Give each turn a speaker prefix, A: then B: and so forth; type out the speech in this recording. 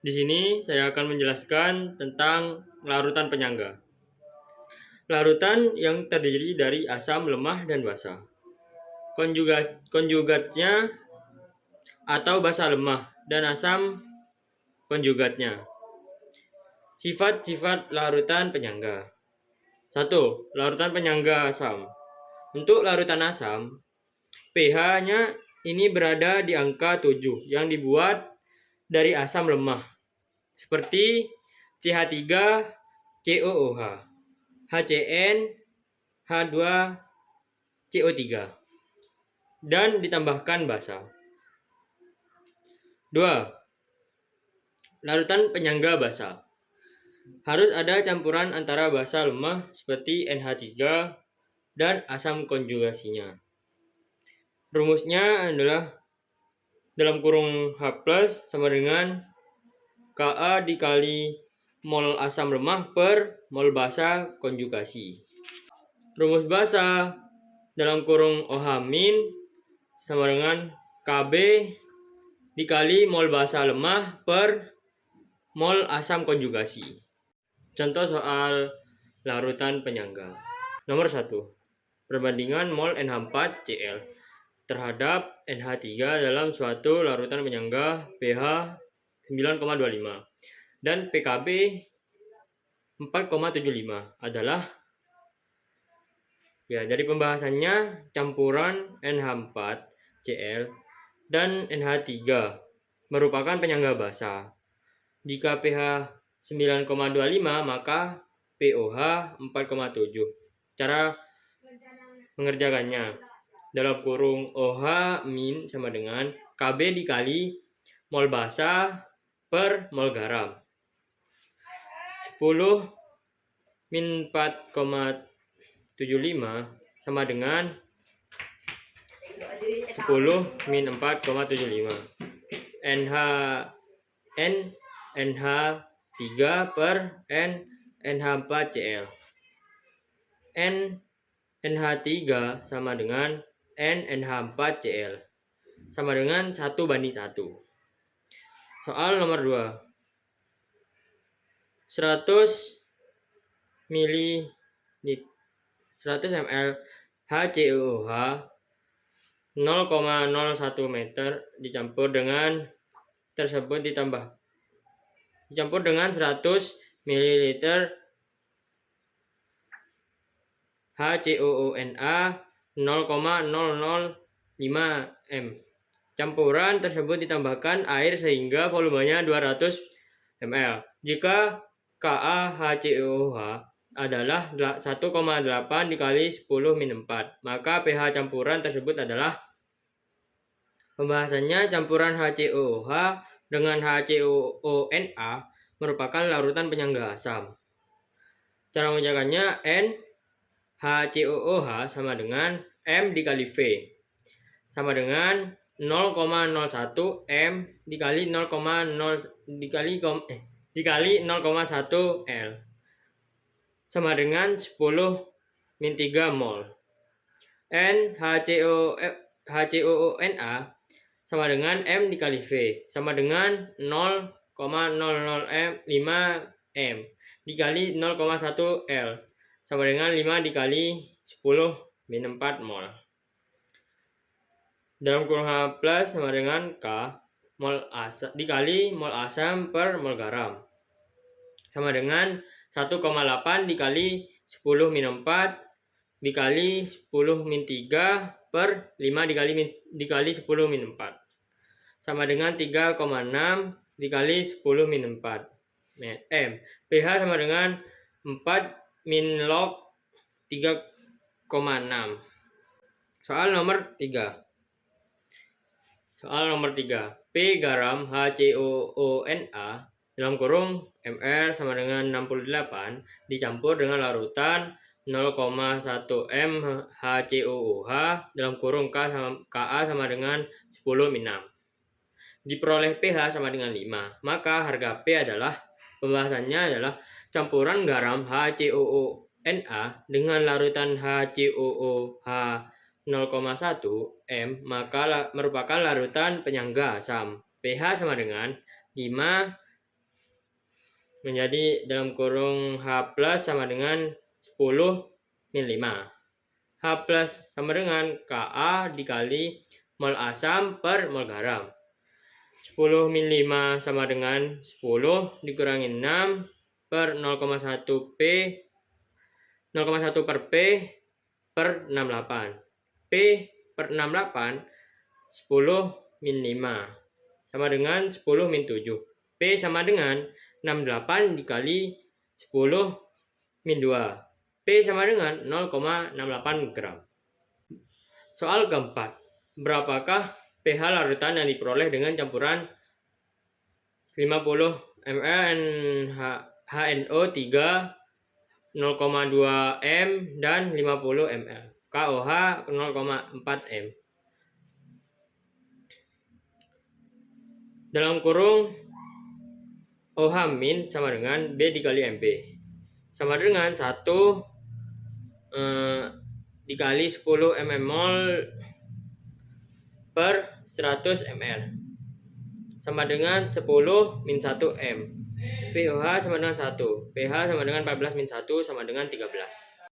A: Di sini saya akan menjelaskan tentang larutan penyangga. Larutan yang terdiri dari asam, lemah, dan basa. Konjugatnya atau basa lemah dan asam konjugatnya. Sifat-sifat larutan penyangga. 1. Larutan penyangga asam. Untuk larutan asam, pH-nya ini berada di angka 7 yang dibuat dari asam lemah seperti CH3, COOH, HCN, H2CO3 dan ditambahkan basa. 2. Larutan penyangga basa. Harus ada campuran antara basa lemah seperti NH3 dan asam konjugasinya. Rumusnya adalah dalam kurung H+ sama dengan Ka dikali mol asam lemah per mol basa konjugasi. Rumus basa dalam kurung OH- sama dengan Kb dikali mol basa lemah per mol asam konjugasi. Contoh soal larutan penyangga. Nomor 1. Perbandingan mol NH4Cl terhadap NH3 dalam suatu larutan penyangga pH 9,25 dan pKb 4,75 adalah dari pembahasannya campuran NH4Cl dan NH3 merupakan penyangga basa. Jika pH 9,25 maka pOH 4,7. Cara mengerjakannya dalam kurung OH- sama dengan Kb dikali mol basa per mol garam. 10 min 4,75 sama dengan 10 min 4,75 NH3 per NH4Cl. NH3 sama dengan NH4Cl sama dengan 1:1. Soal nomor 2. 100 ml HCOOH 0,01 meter dicampur dengan 100 ml HCOONA 0,005 m. Campuran tersebut ditambahkan air sehingga volumenya 200 ml. Jika KaHCOOH adalah 1,8 dikali 10 min 4, maka pH campuran tersebut adalah, pembahasannya campuran HCOOH dengan HCOONA merupakan larutan penyangga asam. Cara mengerjakannya HCOOH sama dengan M dikali V sama dengan 0,01 M dikali 0,1 L sama dengan 10 min 3 mol. HCOONA sama dengan M dikali V sama dengan 0,005 M dikali 0,1 L sama dengan 5 dikali 10 min 4 mol. Dalam kurung H+ sama dengan K mol asam dikali mol asam per mol garam sama dengan 1,8 dikali 10 min 4 dikali 10 min 3 per 5 dikali 10 min 4 sama dengan 3,6 dikali 10 min 4 M. pH sama dengan 4 min log 3,6. Soal nomor 3. P garam HCOONA dalam kurung Mr sama dengan 68 dicampur dengan larutan 0,1 M HCOOH dalam kurung Ka sama dengan 10 min 6. Diperoleh pH sama dengan 5. Maka harga P adalah, pembahasannya adalah campuran garam HCOONA dengan larutan HCOOH 0,1 M maka merupakan larutan penyangga asam. pH sama dengan 5 menjadi dalam kurung H plus sama dengan 10 min 5. H plus sama dengan Ka dikali mol asam per mol garam. 10 min 5 sama dengan 10 dikurangi 6 per 0,1 P 0,1 per P per 68. P per 68 10 min 5 sama dengan 10 min 7. P sama dengan 68 dikali 10 min 2. P sama dengan 0,68 gram. Soal keempat. Berapakah pH larutan yang diperoleh dengan campuran 50 ml HNO3 0,2 M dan 50 ml KOH 0,4 M. Dalam kurung OH min sama dengan B dikali MB sama dengan 1 dikali 10 mmol per 100 ml sama dengan 10 min 1 M. pOH sama dengan 1. pH sama dengan 14 min 1 sama dengan 13.